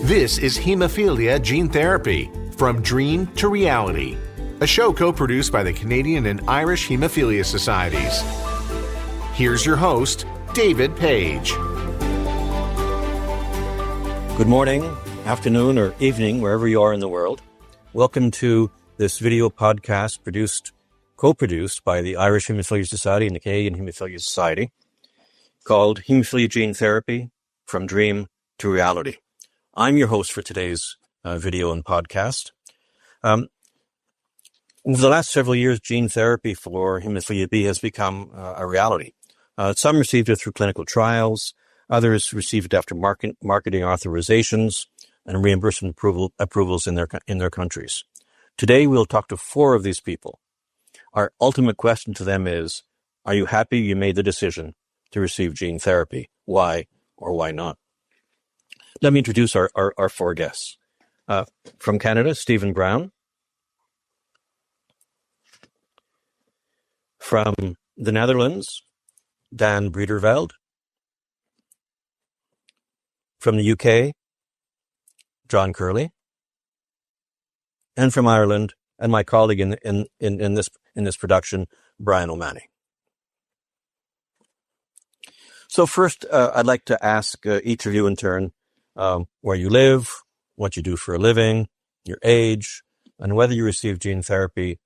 This is Haemophilia Gene Therapy, From Dream to Reality, a show co-produced by the Canadian and Irish Haemophilia Societies. Here's your host, David Page. Good morning, afternoon, or evening, wherever you are in the world. Welcome to this video podcast co-produced by the Irish Haemophilia Society and the Canadian Haemophilia Society, called Haemophilia Gene Therapy, From Dream to Reality. I'm your host for today's video and podcast. Over the last several years, gene therapy for Haemophilia B has become a reality. Some received it through clinical trials, others received it after marketing authorizations and reimbursement approvals in their countries. Today, we'll talk to 4 of these people. Our ultimate question to them is, are you happy you made the decision to receive gene therapy? Why or why not? Let me introduce our 4 guests. From Canada, Stephen Brown. From the Netherlands, Daan Breederveld. From the UK, John Curley. And from Ireland, and my colleague in this production, Brian O'Mahony. So first, I'd like to ask each of you in turn where you live, what you do for a living, your age, and whether you receive gene therapy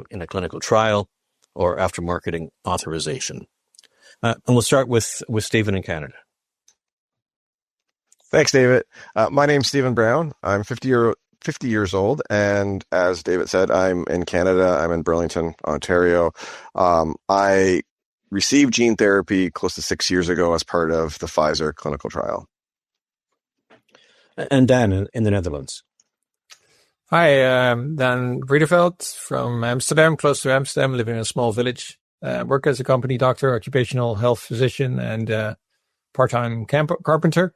in a clinical trial or after marketing authorization. And we'll start with Stephen in Canada. Thanks, David. My name's Stephen Brown. I'm 50 years old, and as David said, I'm in Canada. I'm in Burlington, Ontario. I received gene therapy close to 6 years ago as part of the Pfizer clinical trial. And Dan in the Netherlands. Hi, I'm Daan Breederveld from Amsterdam, close to Amsterdam, living in a small village. Work as a company doctor, occupational health physician, and part-time carpenter.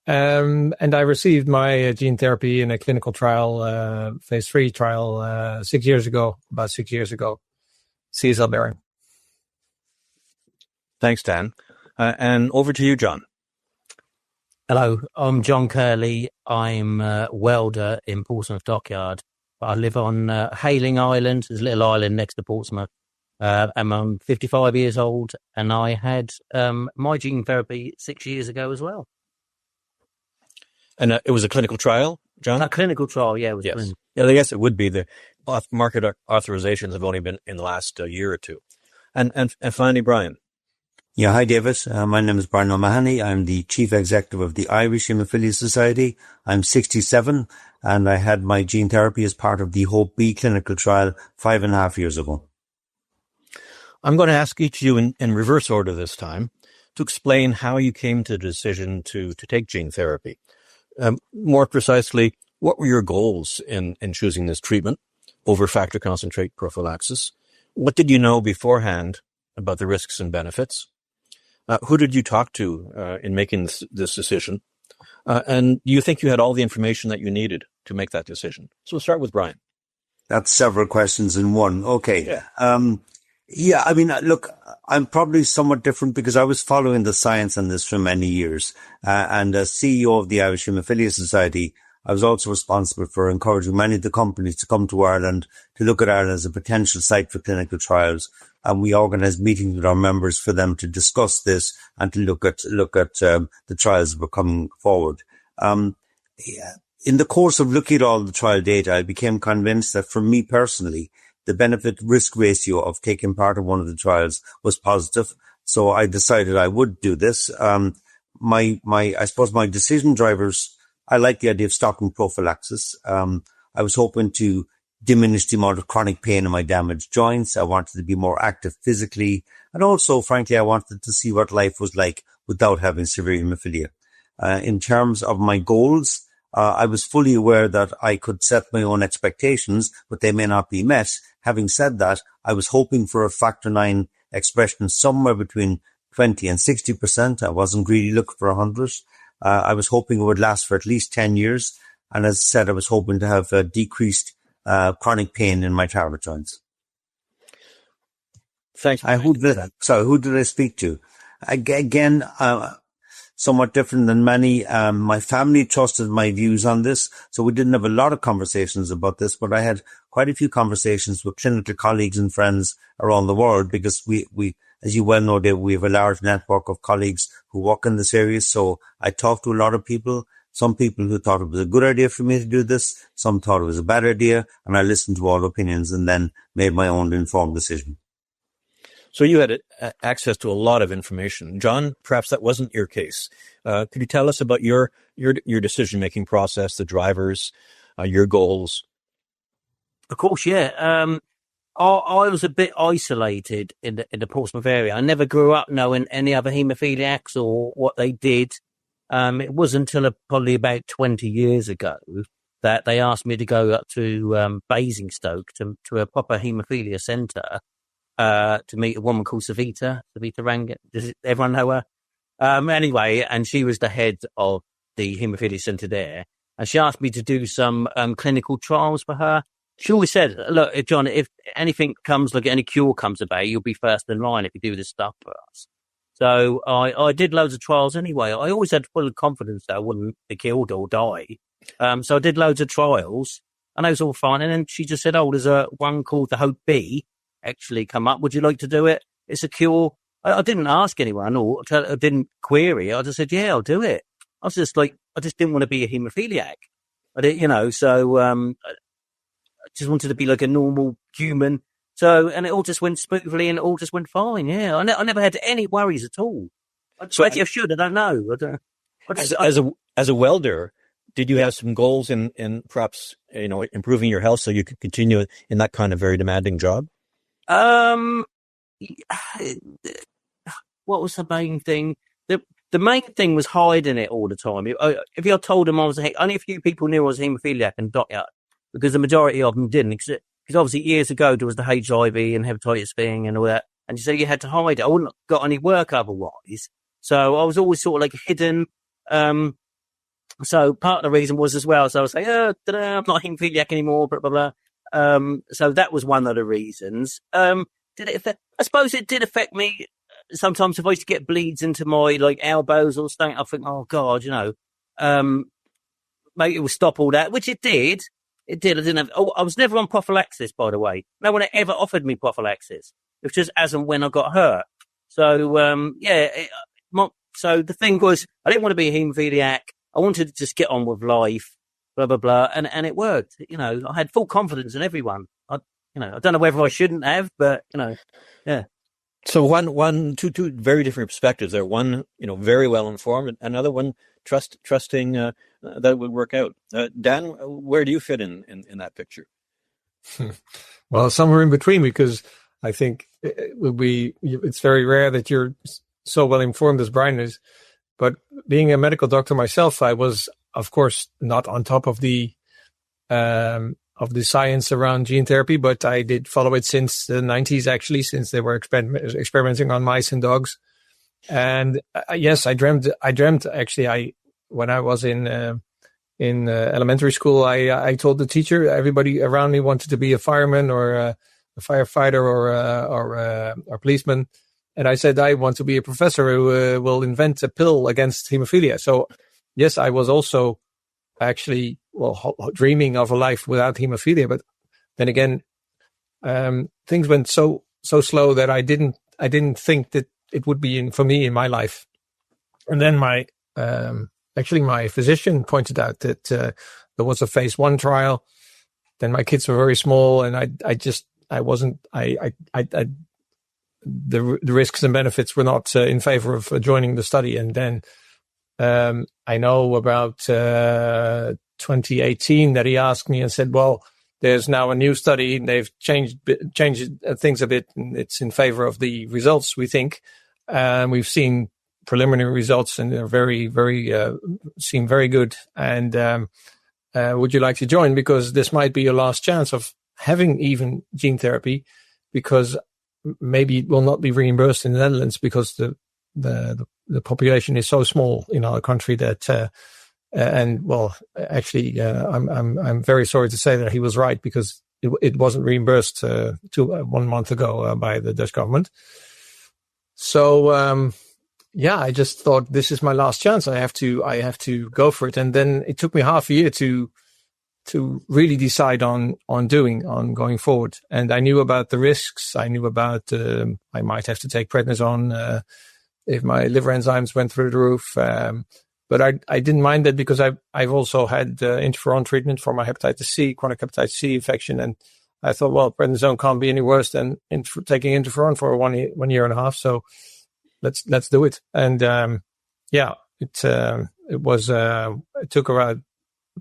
And I received my gene therapy in a clinical trial, phase 3 trial, about 6 years ago, CSL Behring. Thanks, Dan. And over to you, John. Hello, I'm John Curley. I'm a welder in Portsmouth Dockyard. I live on Hayling Island, there's a little island next to Portsmouth. And I'm 55 years old, and I had my gene therapy 6 years ago as well. And it was a clinical trial, John? A clinical trial, yeah. It was yes. Yeah, I guess it would be. The market authorizations have only been in the last year or two. And finally, Brian. Yeah, hi, David. My name is Brian O'Mahony. I'm the Chief Executive of the Irish Haemophilia Society. I'm 67, and I had my gene therapy as part of the Hope B clinical trial 5.5 years ago. I'm going to ask each of you in reverse order this time to explain how you came to the decision to take gene therapy. More precisely, what were your goals in choosing this treatment over factor concentrate prophylaxis? What did you know beforehand about the risks and benefits? Who did you talk to in making this decision? And do you think you had all the information that you needed to make that decision? So we'll start with Brian. That's several questions in one. Okay. Yeah. Yeah, I mean, look, I'm probably somewhat different because I was following the science on this for many years. And as CEO of the Irish Haemophilia Society, I was also responsible for encouraging many of the companies to come to Ireland to look at Ireland as a potential site for clinical trials. And we organised meetings with our members for them to discuss this and to look at the trials that were coming forward. In the course of looking at all the trial data, I became convinced that for me personally, the benefit-risk ratio of taking part in one of the trials was positive. So I decided I would do this. I suppose my decision drivers, I like the idea of stopping prophylaxis. I was hoping to diminish the amount of chronic pain in my damaged joints. I wanted to be more active physically. And also, frankly, I wanted to see what life was like without having severe hemophilia. In terms of my goals, I was fully aware that I could set my own expectations, but they may not be met. Having said that, I was hoping for a factor 9 expression somewhere between 20 and 60%. I wasn't really looking for 100. I was hoping it would last for at least 10 years. And as I said, I was hoping to have decreased chronic pain in my target joints. Thanks. Who did I speak to? Again, somewhat different than many. My family trusted my views on this, so we didn't have a lot of conversations about this, but I had quite a few conversations with clinical colleagues and friends around the world because we, as you well know, Dave, we have a large network of colleagues who work in this area. So I talked to a lot of people, some people who thought it was a good idea for me to do this, some thought it was a bad idea, and I listened to all opinions and then made my own informed decision. So you had access to a lot of information. John, perhaps that wasn't your case. Could you tell us about your decision-making process, the drivers, your goals? Of course, yeah. I was a bit isolated in the Portsmouth area. I never grew up knowing any other haemophiliacs or what they did. It wasn't until probably about 20 years ago that they asked me to go up to Basingstoke to a proper haemophilia centre to meet a woman called Savita Rangan. Does everyone know her? Anyway, and she was the head of the haemophilia centre there. And she asked me to do some clinical trials for her. She always said, look, John, if anything comes, like any cure comes about, you'll be first in line if you do this stuff for us. So I did loads of trials anyway. I always had full confidence that I wouldn't be killed or die. So I did loads of trials and I was all fine. And then she just said, oh, there's one called the Hope B actually come up. Would you like to do it? It's a cure. I didn't ask anyone or I didn't query it. I just said, yeah, I'll do it. I was just like, I just didn't want to be a haemophiliac. I didn't, so I just wanted to be like a normal human. So, and it all just went smoothly and it all just went fine. Yeah. I never had any worries at all. I should. I don't know. As a welder, did you have some goals in perhaps, improving your health so you could continue in that kind of very demanding job? What was the main thing? The main thing was hiding it all the time. If you told them only a few people knew I was a haemophiliac and dockyard, because the majority of them didn't. Because obviously years ago there was the HIV and hepatitis thing and all that, and so you had to hide it. I wouldn't have got any work otherwise. So I was always sort of like hidden. So part of the reason was as well. So I was like, I'm not a haemophiliac anymore, blah, blah, blah. So that was one of the reasons. Did it affect? I suppose it did affect me. Sometimes if I used to get bleeds into my like elbows or something, I think, oh God, maybe it will stop all that, which it did. It did. I was never on prophylaxis, by the way. No one ever offered me prophylaxis. It was just as and when I got hurt. So, so the thing was, I didn't want to be a haemophiliac. I wanted to just get on with life, blah, blah, blah. And it worked. I had full confidence in everyone. I don't know whether I shouldn't have, but, yeah. So two very different perspectives there. One, very well informed, and another one trusting that it would work out. Dan, where do you fit in that picture? Well, somewhere in between, because I think it's very rare that you're so well informed as Brian is. But being a medical doctor myself, I was, of course, not on top of the science around gene therapy, but I did follow it since the 90s, actually, since they were experimenting on mice and dogs. And yes, I dreamt actually, when I was in elementary school, I told the teacher, everybody around me wanted to be a fireman or a firefighter or a policeman. And I said, I want to be a professor who will invent a pill against hemophilia. So yes, I was also actually, dreaming of a life without hemophilia. But then again, things went so slow that I didn't think that it would be for me in my life. And then my physician pointed out that there was a phase 1 trial. Then my kids were very small, and the risks and benefits were not in favor of joining the study. And then I know about 2018 that he asked me and said, well, there's now a new study. They've changed things a bit, and it's in favor of the results, we think. We've seen preliminary results, and they're very, very, seem very good. And would you like to join? Because this might be your last chance of having even gene therapy, because maybe it will not be reimbursed in the Netherlands because the population is so small in our country that, I'm very sorry to say that he was right, because it wasn't reimbursed 1 month ago by the Dutch government. So, I just thought this is my last chance. I have to go for it. And then it took me half a year to really decide on going forward. And I knew about the risks. I knew about, I might have to take prednisone, if my liver enzymes went through the roof. But I didn't mind that because I've also had interferon treatment for my hepatitis C, chronic hepatitis C infection. And I thought, well, prednisone can't be any worse than taking interferon for 1 year and a half. So let's do it. And, it took around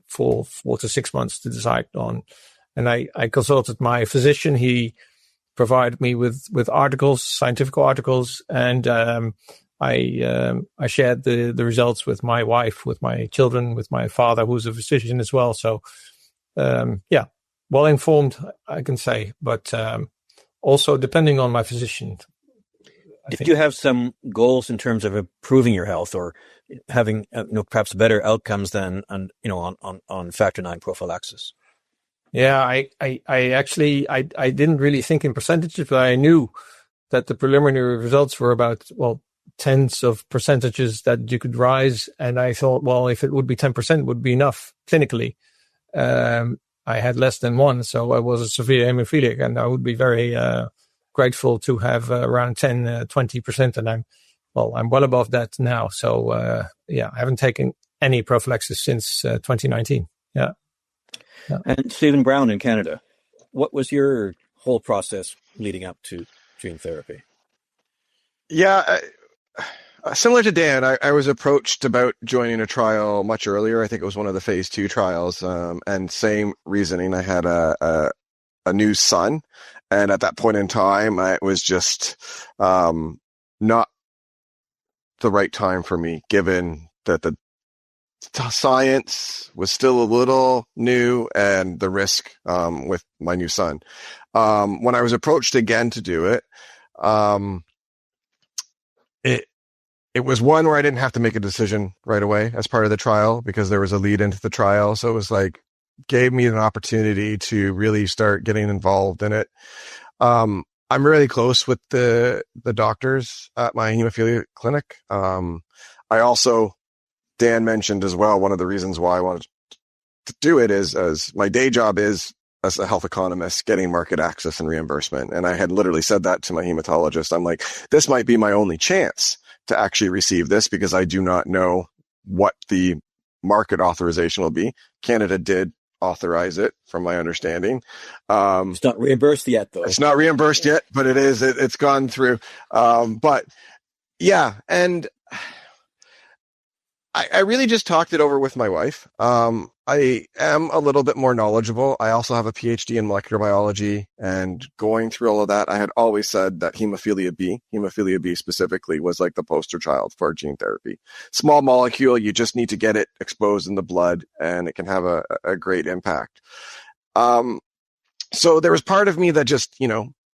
4 to 6 months to decide on. And I consulted my physician. He provided me with articles, scientific articles, and I shared the results with my wife, with my children, with my father, who's a physician as well. So, well informed, I can say, but also depending on my physician. Did you have some goals in terms of improving your health or having perhaps better outcomes than on factor IX prophylaxis? Yeah, I actually didn't really think in percentages, but I knew that the preliminary results were about, tens of percentages that you could rise. And I thought, well, if it would be 10%, it would be enough clinically. I had less than 1, so I was a severe hemophiliac, and I would be very grateful to have around 10, 20%. And I'm well above that now. So, I haven't taken any prophylaxis since 2019. Yeah. And Stephen Brown in Canada, what was your whole process leading up to gene therapy? Yeah, similar to Dan, I was approached about joining a trial much earlier. I think it was one of the phase 2 trials, and same reasoning. I had a new son, and at that point in time, it was just not the right time for me, given that the science was still a little new and the risk with my new son. When I was approached again to do it, it was one where I didn't have to make a decision right away as part of the trial because there was a lead into the trial. So it was gave me an opportunity to really start getting involved in it. I'm really close with the doctors at my hemophilia clinic. I also, Dan mentioned as well, one of the reasons why I wanted to do it is as my day job is as a health economist, getting market access and reimbursement. And I had literally said that to my hematologist. I'm like, this might be my only chance to actually receive this because I do not know what the market authorization will be. Canada did authorize it from my understanding. It's not reimbursed yet though. It's not reimbursed yet, but it is, it's gone through. But yeah. And I really just talked it over with my wife. I am a little bit more knowledgeable. I also have a PhD in molecular biology, and going through all of that, I had always said that hemophilia B specifically, was like the poster child for gene therapy. Small molecule, you just need to get it exposed in the blood, and it can have a great impact. So there was part of me that just,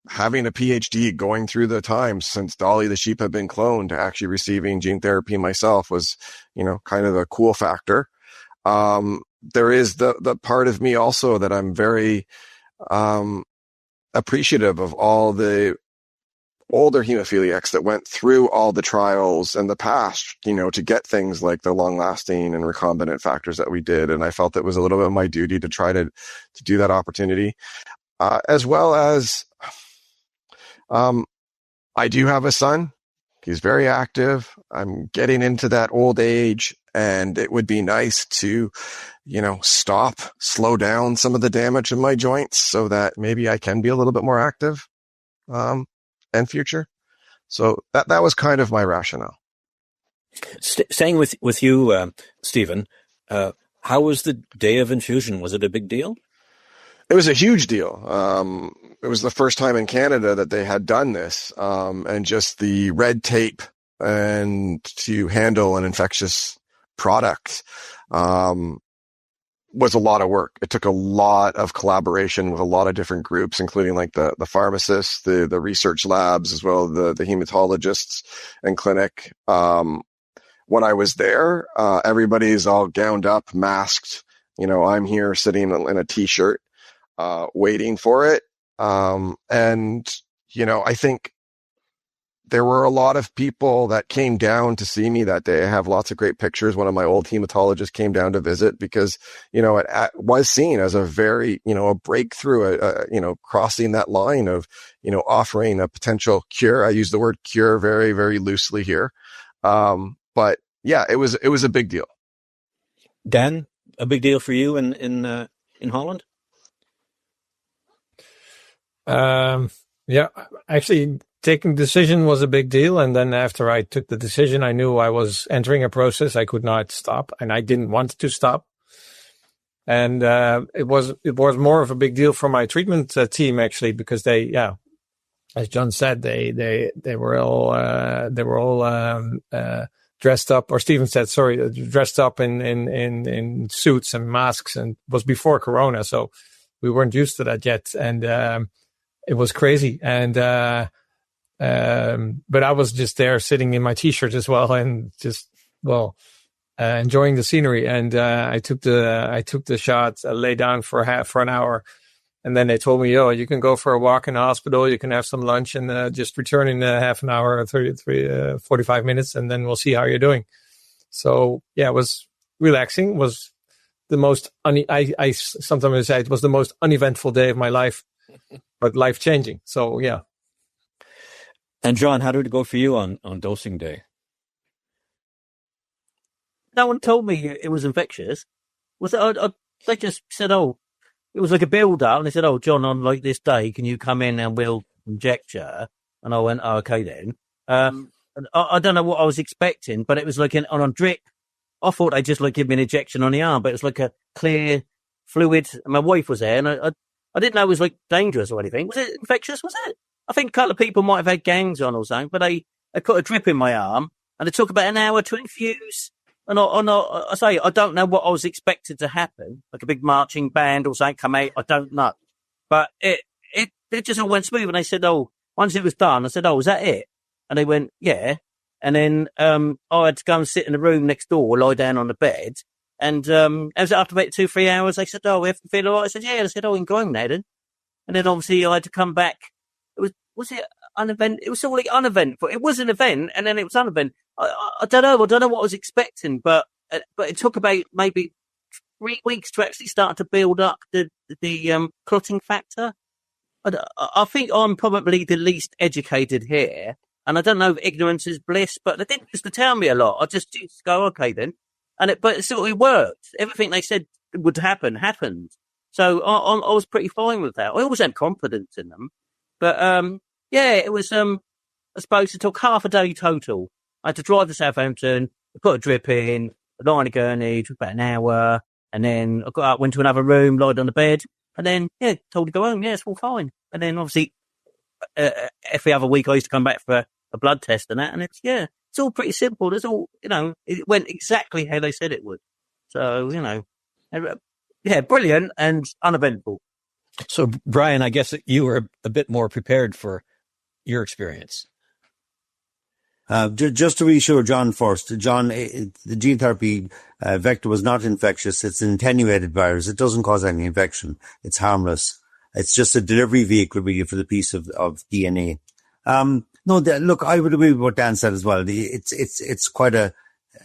having a PhD, going through the times since Dolly the sheep had been cloned to actually receiving gene therapy myself was, kind of a cool factor. There is the part of me also that I'm very appreciative of all the older hemophiliacs that went through all the trials in the past, to get things like the long-lasting and recombinant factors that we did. And I felt it was a little bit of my duty to try to do that opportunity, as well as I do have a son. He's very active. I'm getting into that old age, and it would be nice to, slow down some of the damage in my joints so that maybe I can be a little bit more active, in future. So that was kind of my rationale. Staying with you, Stephen, how was the day of infusion? Was it a big deal? It was a huge deal. It was the first time in Canada that they had done this, and just the red tape and to handle an infectious product was a lot of work. It took a lot of collaboration with a lot of different groups, including like the pharmacists, the research labs, as well as the hematologists and clinic. When I was there, everybody's all gowned up, masked. I'm here sitting in a t-shirt, waiting for it. And, I think there were a lot of people that came down to see me that day. I have lots of great pictures. One of my old hematologists came down to visit because, it was seen as a very, a breakthrough, crossing that line of, offering a potential cure. I use the word cure very, very loosely here. But yeah, it was a big deal. Dan, a big deal for you in Holland? Yeah, actually taking the decision was a big deal. And then after I took the decision, I knew I was entering a process I could not stop, and I didn't want to stop. And, it was more of a big deal for my treatment team, actually, because they, as John said, they were all dressed up, or Stephen said, sorry, dressed up in suits and masks, and it was before Corona. So we weren't used to that yet. And, it was crazy. And, but I was just there sitting in my t-shirt as well, and just, enjoying the scenery. And, I took the shot, lay down for an hour. And then they told me, you can go for a walk in the hospital. You can have some lunch and, just return in half an hour, 45 minutes. And then we'll see how you're doing. So yeah, it was relaxing. It was the most, I sometimes say it was the most uneventful day of my life, but life-changing. So yeah. And John, how did it go for you on dosing day? No one told me it was infectious. They just said, it was like a build-up, and they said, John, on like this day, can you come in and we'll inject you? And I went, okay then. And I don't know what I was expecting, but it was like on a drip. I thought they'd just like give me an injection on the arm, but it was like a clear fluid. And my wife was there, and I didn't know it was like dangerous or anything. Was it infectious? Was it? I think a couple of people might have had gangs on or something, but they put a drip in my arm, and it took about an hour to infuse. And I say, I don't know what I was expected to happen, like a big marching band or something come out. I don't know. But it just all went smooth. And they said, once it was done, I said, is that it? And they went, yeah. And then, I had to go and sit in the room next door, lie down on the bed. And, as after about 2-3 hours, they said, we have to feel all right. I said, yeah. They said, I'm going now then. And then obviously I had to come back. Was it an event? It was all like uneventful. It was an event, and then it was an event. I don't know. I don't know what I was expecting, but it took about maybe 3 weeks to actually start to build up the clotting factor. I think I'm probably the least educated here, and I don't know if ignorance is bliss, but they didn't just tell me a lot. I just used to go, okay then, but it worked. Everything they said would happen happened. So I was pretty fine with that. I always had confidence in them, but it was. I suppose it took half a day total. I had to drive to Southampton, put a drip in, lie on a gurney, took about an hour, and then I got up, went to another room, lied on the bed, and then, told to go home. Yeah, it's all fine. And then obviously, every other week I used to come back for a blood test and that, and it's all pretty simple. There's all, it went exactly how they said it would. So, brilliant and uneventful. So, Brian, I guess you were a bit more prepared for your experience. Just to reassure John first, John, the gene therapy vector was not infectious. It's an attenuated virus. It doesn't cause any infection. It's harmless. It's just a delivery vehicle really for the piece of DNA. Look, I would agree with what Dan said as well. It's quite an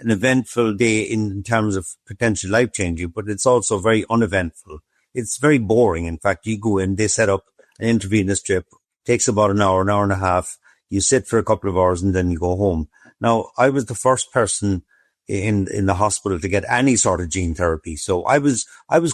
eventful day in terms of potential life changing, but it's also very uneventful. It's very boring. In fact, you go in, they set up an intravenous strip, takes about an hour and a half. You sit for a couple of hours and then you go home. Now, I was the first person in the hospital to get any sort of gene therapy. So I was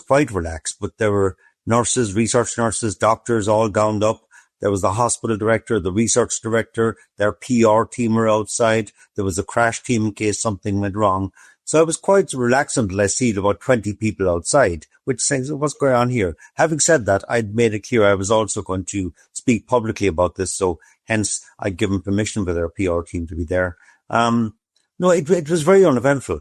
quite relaxed, but there were nurses, research nurses, doctors all gowned up. There was the hospital director, the research director, their PR team were outside. There was a crash team in case something went wrong. So I was quite relaxed until I see about 20 people outside, which says, what's going on here? Having said that, I'd made it clear I was also going to speak publicly about this. So hence I'd given permission for their PR team to be there. It was very uneventful.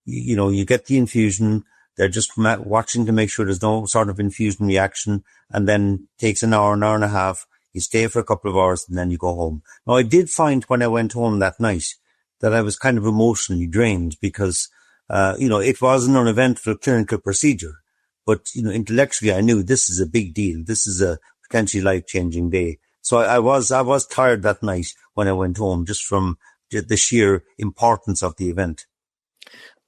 You get the infusion. They're just watching to make sure there's no sort of infusion reaction, and then takes an hour and a half. You stay for a couple of hours and then you go home. Now, I did find when I went home that night that I was kind of emotionally drained because, it was an uneventful clinical procedure, but, intellectually I knew this is a big deal. This is a potentially life-changing day. So I was tired that night when I went home, just from the sheer importance of the event.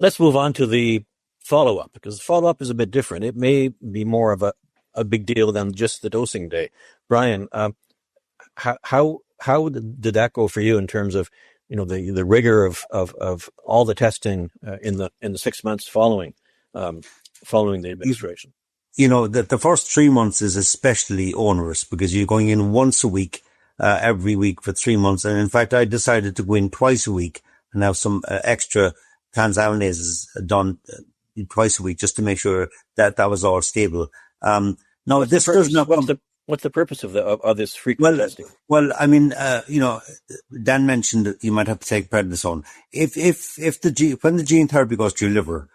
Let's move on to the follow-up, because the follow-up is a bit different. It may be more of a big deal than just the dosing day. Brian, how did that go for you in terms of, the rigor of all the testing in the 6 months following the administration? The first 3 months is especially onerous because you're going in once a week, every week for 3 months. And in fact, I decided to go in twice a week and have some extra transaminases done twice a week just to make sure that was all stable. Now, this does not come. What's the purpose of this frequent testing? Well, I mean, Dan mentioned that you might have to take prednisone. When the gene therapy goes to your liver,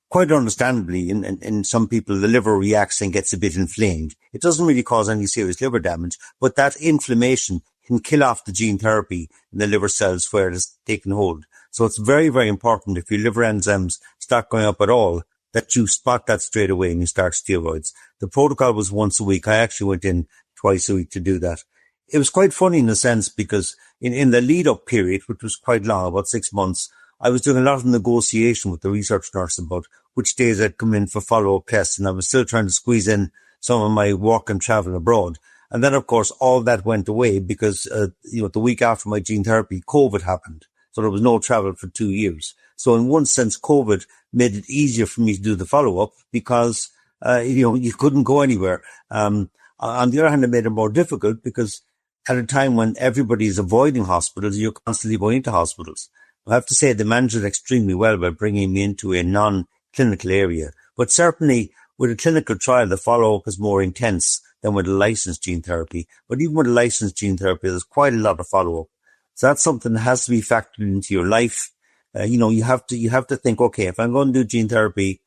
quite understandably, in some people, the liver reacts and gets a bit inflamed. It doesn't really cause any serious liver damage, but that inflammation can kill off the gene therapy in the liver cells where it has taken hold. So it's very, very important if your liver enzymes start going up at all, that you spot that straight away and you start steroids. The protocol was once a week. I actually went in twice a week to do that. It was quite funny in a sense because in the lead up period, which was quite long, about 6 months, I was doing a lot of negotiation with the research nurse about which days I'd come in for follow-up tests, and I was still trying to squeeze in some of my work and travel abroad. And then, of course, all that went away because, the week after my gene therapy, COVID happened. So there was no travel for 2 years. So in one sense, COVID made it easier for me to do the follow-up because, you couldn't go anywhere. On the other hand, it made it more difficult because at a time when everybody is avoiding hospitals, you're constantly going into hospitals. I have to say they managed it extremely well by bringing me into a non-clinical area. But certainly with a clinical trial, the follow-up is more intense than with a licensed gene therapy. But even with a licensed gene therapy, there's quite a lot of follow-up. So that's something that has to be factored into your life. You have to think, okay, if I'm going to do gene therapy,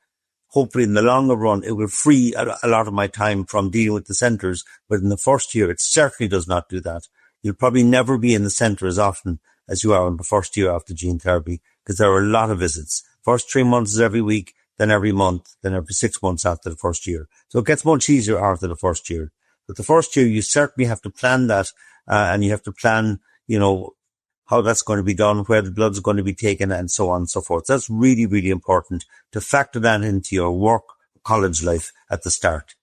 hopefully in the longer run, it will free a lot of my time from dealing with the centres. But in the first year, it certainly does not do that. You'll probably never be in the centre as often as you are in the first year after gene therapy because there are a lot of visits. First 3 months is every week, then every month, then every 6 months after the first year. So it gets much easier after the first year. But the first year, you certainly have to plan that, and you have to plan, how that's going to be done, where the blood's going to be taken, and so on and so forth. So that's really, really important to factor that into your work, college life at the start.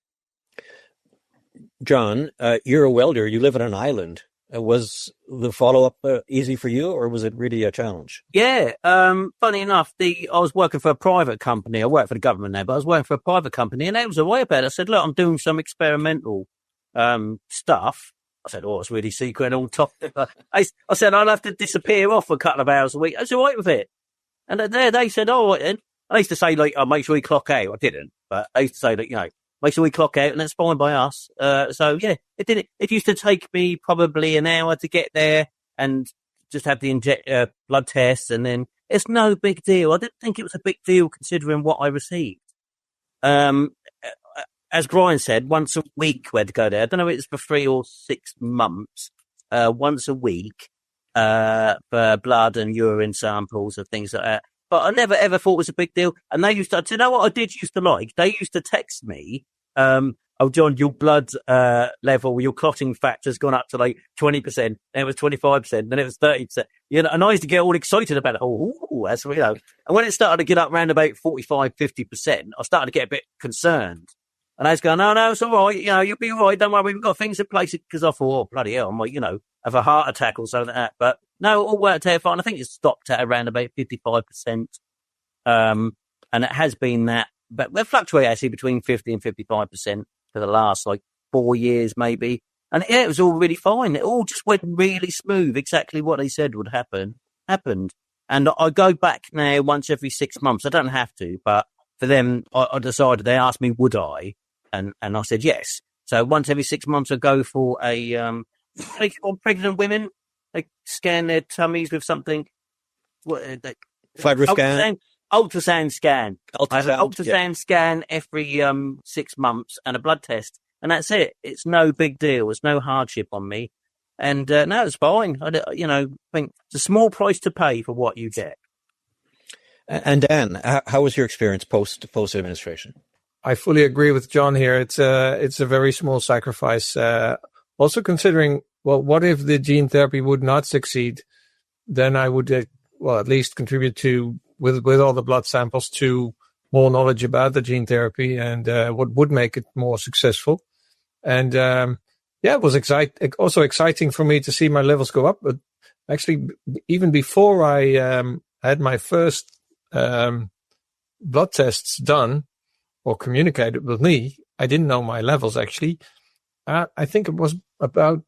John, you're a welder. You live on an island. Was the follow-up easy for you, or was it really a challenge? Yeah. Funny enough, I was working for a private company. I work for the government now, but I was working for a private company, and it was a way about it. I said, look, I'm doing some experimental stuff. I said, it's really secret and all top. I said, I'll have to disappear off for a couple of hours a week. I was all right with it. And they said, all right then. I used to say, make sure we clock out. I didn't, but I used to say that, make sure we clock out, and that's fine by us. So yeah, it didn't. It used to take me probably an hour to get there and just have the blood tests, and then it's no big deal. I didn't think it was a big deal considering what I received. As Brian said, once a week we had to go there. I don't know if it's for 3 or 6 months. Once a week for blood and urine samples and things like that. But I never ever thought it was a big deal. And they used to, do you know what I did used to like? They used to text me, John, your blood level, your clotting factor's gone up to 20%. Then it was 25%. Then it was 30%. And I used to get all excited about it. That's, And when it started to get up around about 45, 50%, I started to get a bit concerned. And I was going, no, it's all right. You'll be all right. Don't worry. We've got things in place. Because I thought, bloody hell, I might, have a heart attack or something like that. But no, it all worked out fine. I think it stopped at around about 55%. And it has been that, but we're fluctuating actually between 50 and 55% for the last 4 years, maybe. And yeah, it was all really fine. It all just went really smooth. Exactly what they said would happen, happened. And I go back now once every 6 months. I don't have to, but for them, I decided, they asked me, would I? And I said, yes. So once every 6 months, I go for pregnant women. They scan their tummies with something. Fibroscan? Ultrasound scan. I have an ultrasound scan every 6 months and a blood test. And that's it. It's no big deal. It's no hardship on me. And no, it's fine. I think it's a small price to pay for what you get. And Dan, how was your experience post administration? I fully agree with John here. It's a very small sacrifice. also considering, well, what if the gene therapy would not succeed? Then I would, at least contribute to, with all the blood samples, to more knowledge about the gene therapy and what would make it more successful. And it was also exciting for me to see my levels go up. But actually, even before I had my first blood tests done or communicated with me, I didn't know my levels actually. I think it was about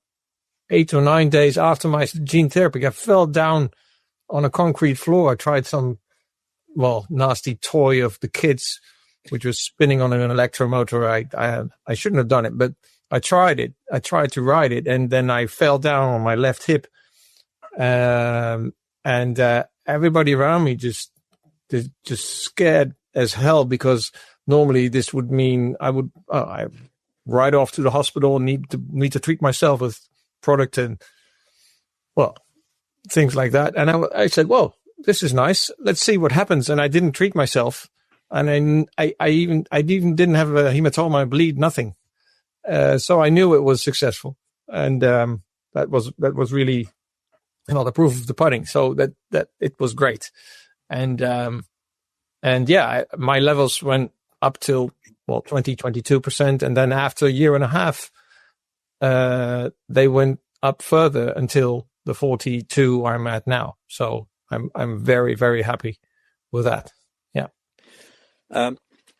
8 or 9 days after my gene therapy. I fell down on a concrete floor. I tried some, nasty toy of the kids, which was spinning on an electromotor. I shouldn't have done it, but I tried it. I tried to ride it, and then I fell down on my left hip. And everybody around me just scared as hell, because normally this would mean I would ride off to the hospital and need to treat myself with product and things like that. And I said, well, this is nice. Let's see what happens. And I didn't treat myself, and I even didn't have a hematoma, bleed, nothing. So I knew it was successful, and that was really the proof of the pudding. So that it was great, and my levels went up till 22%, and then after a year and a half, they went up further until the 42 I'm at now. So I'm very, very happy with that. Yeah.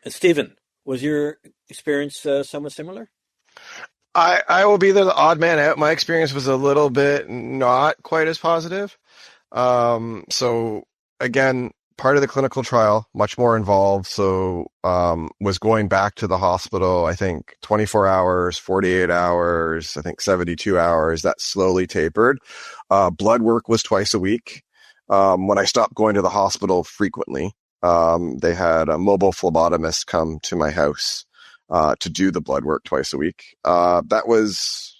Stephen, was your experience somewhat similar? I will be the odd man out. My experience was a little bit not quite as positive. So again, part of the clinical trial, much more involved. So was going back to the hospital, I think 24 hours, 48 hours, I think 72 hours. That slowly tapered. Blood work was twice a week. When I stopped going to the hospital frequently, they had a mobile phlebotomist come to my house to do the blood work twice a week. That was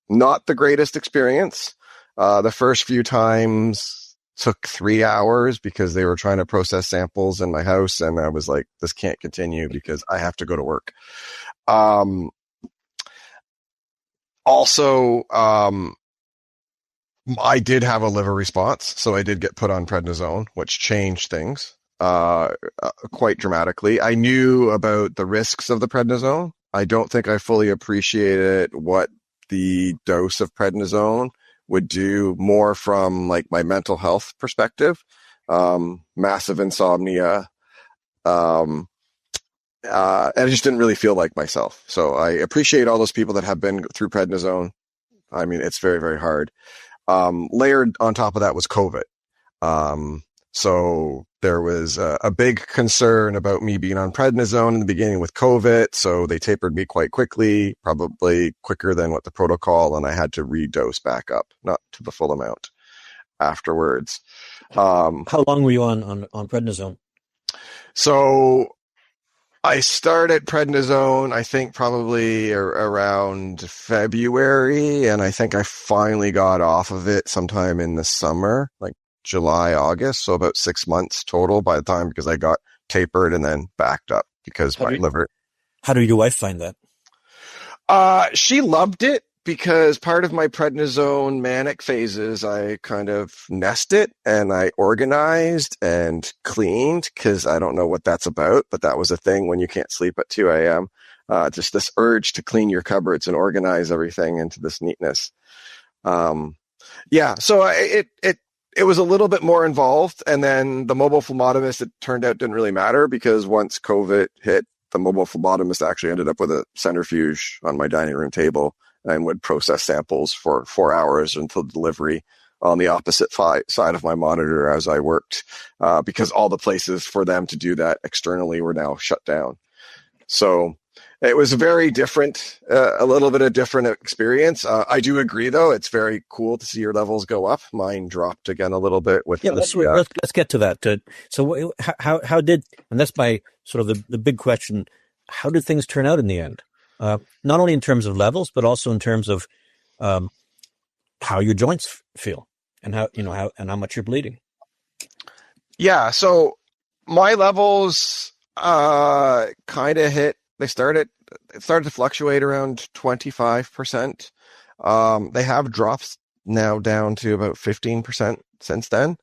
not the greatest experience. The first few times took 3 hours because they were trying to process samples in my house, and I was like, this can't continue because I have to go to work. Also, I did have a liver response, so I did get put on prednisone, which changed things quite dramatically. I knew about the risks of the prednisone. I don't think I fully appreciated what the dose of prednisone would do more from like my mental health perspective. Massive insomnia. And I just didn't really feel like myself. So I appreciate all those people that have been through prednisone. I mean, it's very, very hard. Layered on top of that was COVID. So there was a big concern about me being on prednisone in the beginning with COVID. So they tapered me quite quickly, probably quicker than what the protocol, and I had to redose back up, not to the full amount afterwards. How long were you on prednisone? So I started prednisone, I think probably around February, and I think I finally got off of it sometime in the summer, like July, August. So about 6 months total by the time, because I got tapered and then backed up because my liver. How did your wife find that? She loved it because part of my prednisone manic phases, I kind of nested and I organized and cleaned, because I don't know what that's about, but that was a thing when you can't sleep at 2 a.m. Just this urge to clean your cupboards and organize everything into this neatness. So it was a little bit more involved. And then the mobile phlebotomist, it turned out, didn't really matter, because once COVID hit, the mobile phlebotomist actually ended up with a centrifuge on my dining room table and would process samples for 4 hours until delivery on the opposite side of my monitor as I worked, because all the places for them to do that externally were now shut down. So it was a very different, a little bit of different experience. I do agree, though. It's very cool to see your levels go up. Mine dropped again a little bit with. Yeah, let's get to that. So how did, and that's my sort of the big question, how did things turn out in the end? Not only in terms of levels, but also in terms of how your joints feel and how much you're bleeding. Yeah. So my levels kind of hit. It started to fluctuate around 25%. They have dropped now down to about 15% since then.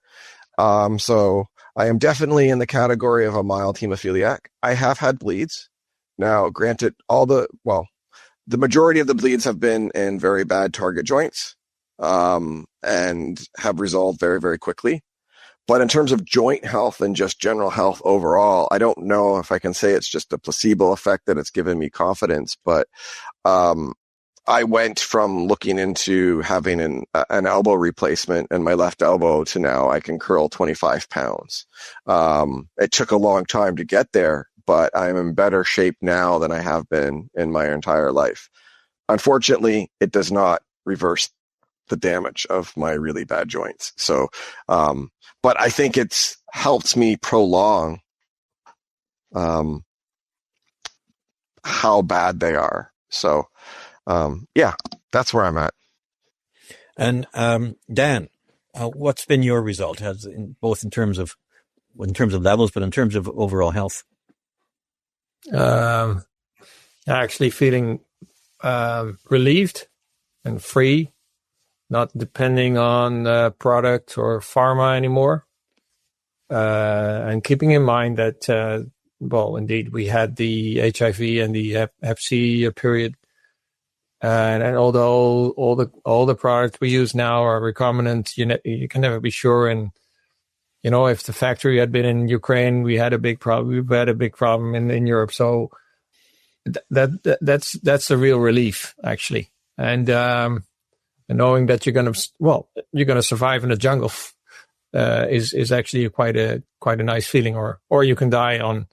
So I am definitely in the category of a mild hemophiliac. I have had bleeds. Now, granted, the majority of the bleeds have been in very bad target joints, and have resolved very, very quickly. But in terms of joint health and just general health overall, I don't know if I can say it's just a placebo effect that it's given me confidence, but, I went from looking into having an elbow replacement in my left elbow to now I can curl 25 pounds. It took a long time to get there, but I'm in better shape now than I have been in my entire life. Unfortunately, it does not reverse the damage of my really bad joints. So, but I think it's helped me prolong, how bad they are. So, yeah, that's where I'm at. And Dan, what's been your result? Both in terms of levels, but in terms of overall health? Actually feeling relieved and free, not depending on product or pharma anymore, and keeping in mind that indeed we had the HIV and the Hep C period. And although all the products we use now are recombinant, you can never be sure. And if the factory had been in Ukraine, we had a big problem. We've had a big problem in Europe. So that's a real relief, actually. And knowing that you're gonna survive in the jungle is actually quite a nice feeling. Or you can die on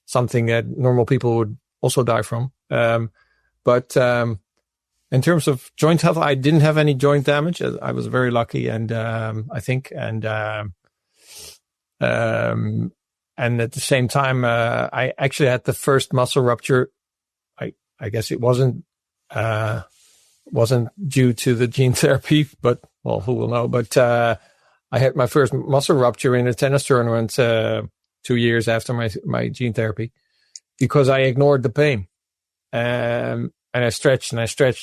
something that normal people would also die from. But in terms of joint health, I didn't have any joint damage. I was very lucky, and I think, and at the same time, I actually had the first muscle rupture. I guess it wasn't due to the gene therapy, but who will know? But I had my first muscle rupture in a tennis tournament 2 years after my gene therapy because I ignored the pain. And I stretched,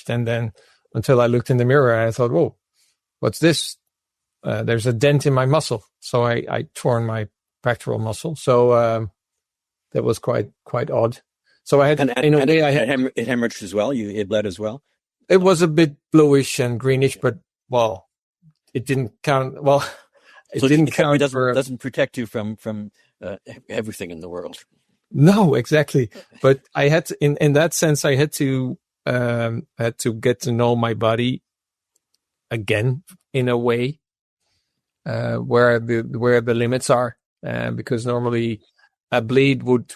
and then until I looked in the mirror, I thought, "Whoa, what's this?" There's a dent in my muscle, so I torn my pectoral muscle. So that was quite odd. So I had, it hemorrhaged as well. It bled as well. It was a bit bluish and greenish, but it didn't count. It didn't count. It doesn't protect you from everything in the world. No, exactly. But I had to, in that sense, I had to get to know my body again in a way, where the limits are, because normally a bleed would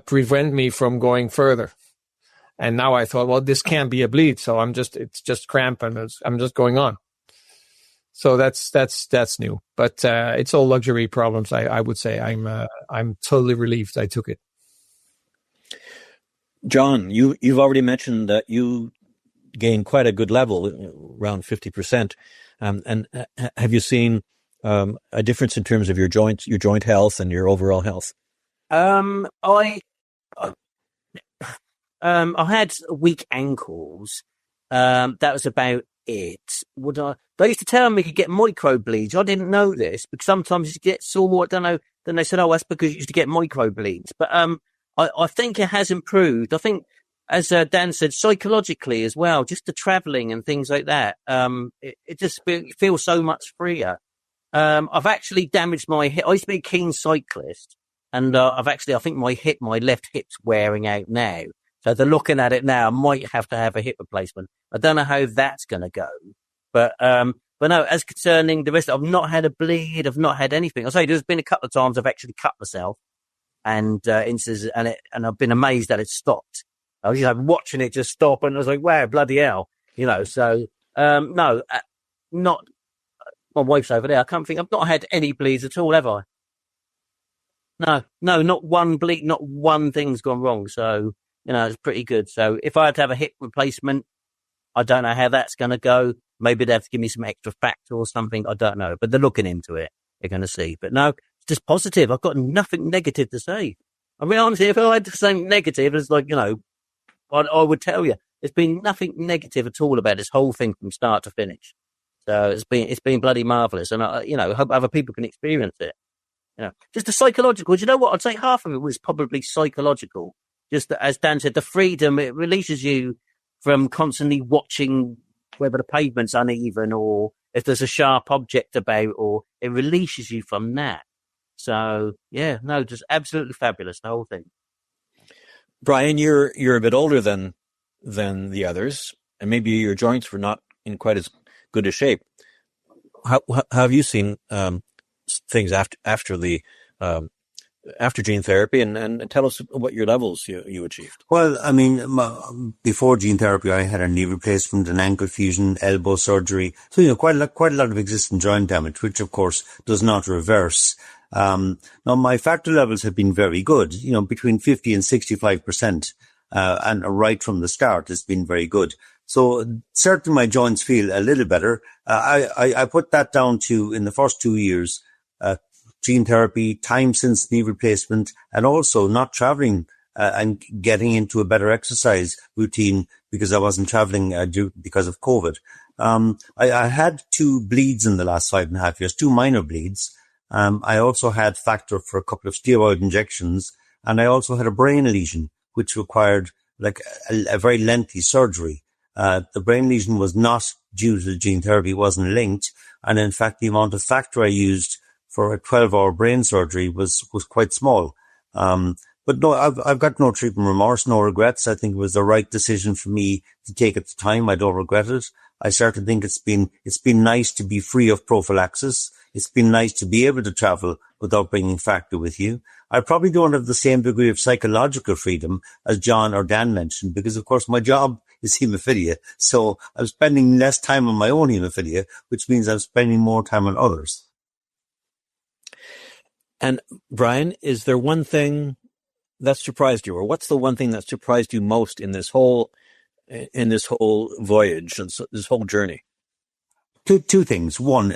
prevent me from going further. And now I thought, this can't be a bleed. So it's just cramp and I'm just going on. So that's new, but it's all luxury problems. I would say I'm totally relieved I took it. John, you've already mentioned that you gained quite a good level, around 50%. And have you seen a difference in terms of your joint health and your overall health? I had weak ankles. That was about it. They used to tell me you could get microbleeds. I didn't know this because sometimes you get sore. I don't know. Then they said, "Oh, that's because you used to get microbleeds." But I think it has improved. I think, as Dan said, psychologically as well, just the travelling and things like that. It just feels so much freer. I've actually damaged my hip. I used to be a keen cyclist, and I think my left hip's wearing out now. So they're looking at it now. I might have to have a hip replacement. I don't know how that's going to go. But no, as concerning the rest, I've not had a bleed. I've not had anything. I'll say there's been a couple of times I've actually cut myself and I've been amazed that it stopped. I was watching it just stop and I was like, wow, bloody hell. So, no, not, my wife's over there. I can't think, I've not had any bleeds at all, have I? No, not one bleed, not one thing's gone wrong. So, it's pretty good. So if I had to have a hip replacement, I don't know how that's going to go. Maybe they have to give me some extra factor or something. I don't know, but they're looking into it. They're going to see. But no, it's just positive. I've got nothing negative to say. I mean, honestly, if I had to say negative, it's like, I would tell you. there's been nothing negative at all about this whole thing from start to finish. So it's been bloody marvelous, and I hope other people can experience it. Just the psychological. Do you know what? I'd say half of it was probably psychological. Just as Dan said, the freedom, it releases you from constantly watching whether the pavement's uneven or if there's a sharp object about, or it releases you from that. So just absolutely fabulous, the whole thing. Brian, you're a bit older than the others, and maybe your joints were not in quite as good a shape. How have you seen things after gene therapy, and tell us what your levels you achieved? Well, I mean, before gene therapy, I had a knee replacement, an ankle fusion, elbow surgery. So, quite a lot of existing joint damage, which of course does not reverse. Now my factor levels have been very good, between 50 and 65%. And right from the start, it's been very good. So certainly my joints feel a little better. I put that down to, in the first 2 years, gene therapy, time since knee replacement, and also not traveling and getting into a better exercise routine because I wasn't traveling because of COVID. I had 2 bleeds in the last 5.5 years, 2 minor bleeds. I also had factor for a couple of steroid injections, and I also had a brain lesion, which required a very lengthy surgery. The brain lesion was not due to the gene therapy, it wasn't linked. And in fact, the amount of factor I used for a 12-hour brain surgery was quite small. But no, I've got no treatment remorse, no regrets. I think it was the right decision for me to take at the time. I don't regret it. I certainly think it's been nice to be free of prophylaxis. It's been nice to be able to travel without bringing factor with you. I probably don't have the same degree of psychological freedom as John or Dan mentioned, because of course my job is haemophilia. So I'm spending less time on my own haemophilia, which means I'm spending more time on others. And Brian, is there one thing that surprised you, or what's the one thing that surprised you most in this whole voyage, this whole journey? Two things. One,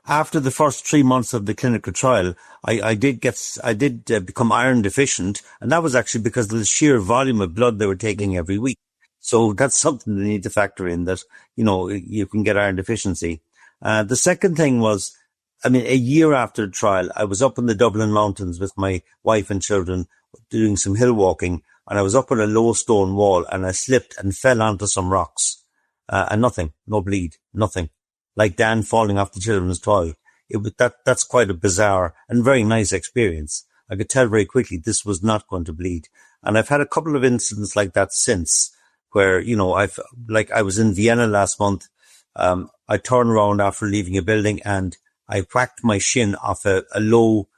after the first 3 months of the clinical trial, I did become iron deficient, and that was actually because of the sheer volume of blood they were taking every week. So that's something they need to factor in, that, you can get iron deficiency. The second thing was, a year after the trial, I was up in the Dublin Mountains with my wife and children doing some hill walking, and I was up on a low stone wall, and I slipped and fell onto some rocks, and nothing, no bleed, nothing. Like Dan falling off the children's toy. That's quite a bizarre and very nice experience. I could tell very quickly this was not going to bleed. And I've had a couple of incidents like that since, where, I was in Vienna last month. I turned around after leaving a building and I whacked my shin off a low,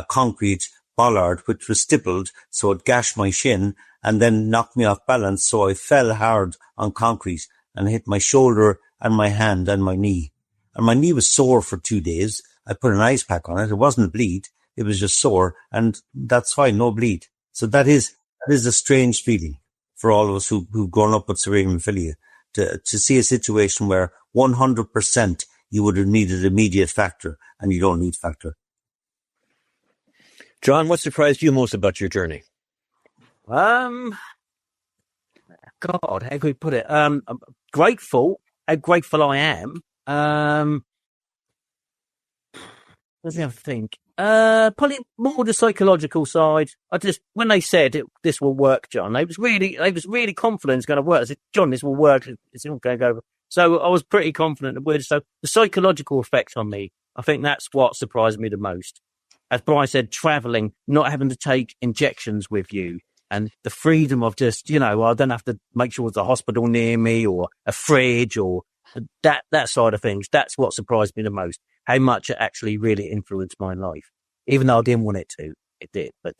concrete bollard, which was stippled. So it gashed my shin and then knocked me off balance. So I fell hard on concrete and hit my shoulder and my hand and my knee. And my knee was sore for 2 days. I put an ice pack on it. It wasn't a bleed. It was just sore, and that's fine, no bleed. So that is a strange feeling for all of us who've grown up with severe hemophilia, to see a situation where 100% you would have needed immediate factor and you don't need factor. John, what surprised you most about your journey? God, how could we put it? I'm grateful. How grateful I am. What's the other thing? Probably more the psychological side. When they said this will work, John, they was really confident it's going to work. I said, John, this will work. It's not going to go. So I was pretty confident it would. So the psychological effect on me, I think that's what surprised me the most. As Brian said, traveling, not having to take injections with you, and the freedom of just, I don't have to make sure there's a hospital near me or a fridge or that side of things. That's what surprised me the most, how much it actually really influenced my life. Even though I didn't want it to, it did. But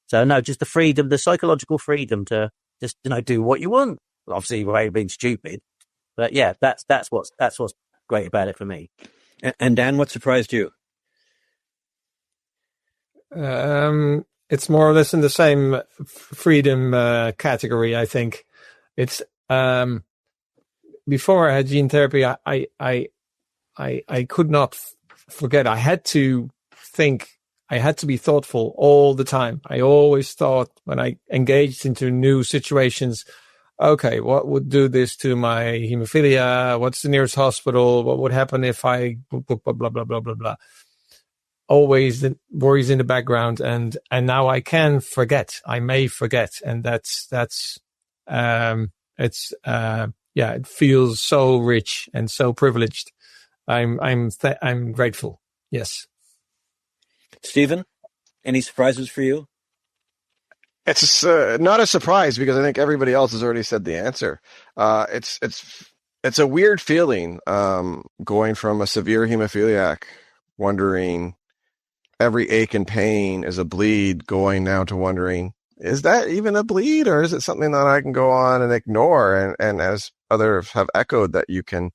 so no, just the freedom, the psychological freedom to just, do what you want. Obviously, without being stupid. But that's what's great about it for me. And Dan, what surprised you? It's more or less in the same freedom category. I think it's before I had gene therapy, I could not forget. I had to think. I had to be thoughtful all the time. I always thought when I engaged into new situations, okay, what would do this to my hemophilia? What's the nearest hospital? What would happen if I blah, blah, blah, blah, blah, blah. Always the worries in the background. And now I can forget. I may forget. And it feels so rich and so privileged. I'm grateful. Yes. Stephen, any surprises for you? It's not a surprise because I think everybody else has already said the answer. It's a weird feeling going from a severe hemophiliac, wondering every ache and pain is a bleed, going now to wondering, is that even a bleed, or is it something that I can go on and ignore? And as others have echoed, that you can,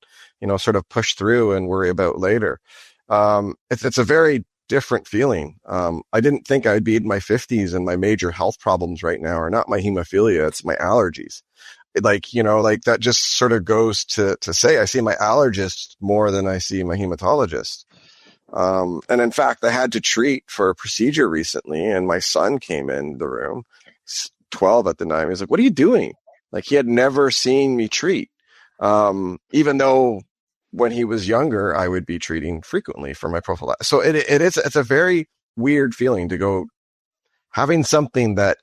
sort of push through and worry about later. It's a very different feeling. I didn't think I'd be in my 50s and my major health problems right now are not my hemophilia, it's my allergies. Like that just sort of goes to say I see my allergist more than I see my hematologist. And in fact, I had to treat for a procedure recently, and my son came in the room, 12 at the time. He's like, "What are you doing?" Like, he had never seen me treat. Even though when he was younger, I would be treating frequently for my prophylaxis. So it's a very weird feeling to go having something that,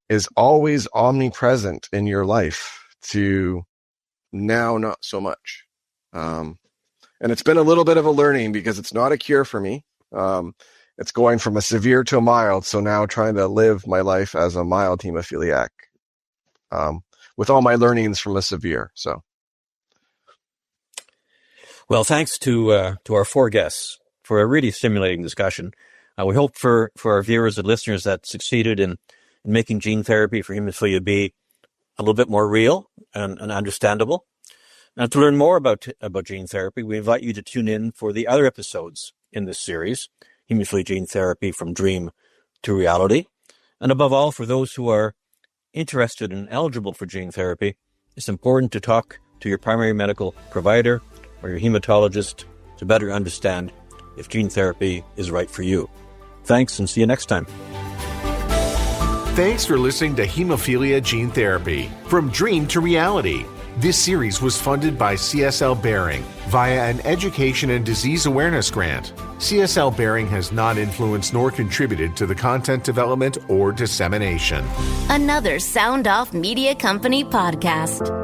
is always omnipresent in your life to now not so much. And it's been a little bit of a learning because it's not a cure for me. It's going from a severe to a mild. So now trying to live my life as a mild hemophiliac, with all my learnings from a severe. So. Well, thanks to our four guests for a really stimulating discussion. We hope for our viewers and listeners that succeeded in making gene therapy for hemophilia B a little bit more real and understandable. Now, to learn more about gene therapy, we invite you to tune in for the other episodes in this series, Hemophilia Gene Therapy from Dream to Reality. And above all, for those who are interested and eligible for gene therapy, it's important to talk to your primary medical provider or your hematologist to better understand if gene therapy is right for you. Thanks, and see you next time. Thanks for listening to Haemophilia Gene Therapy from Dream to Reality. This series was funded by CSL Behring via an Education and Disease Awareness Grant. CSL Behring has not influenced nor contributed to the content development or dissemination. Another Sound Off Media Company podcast.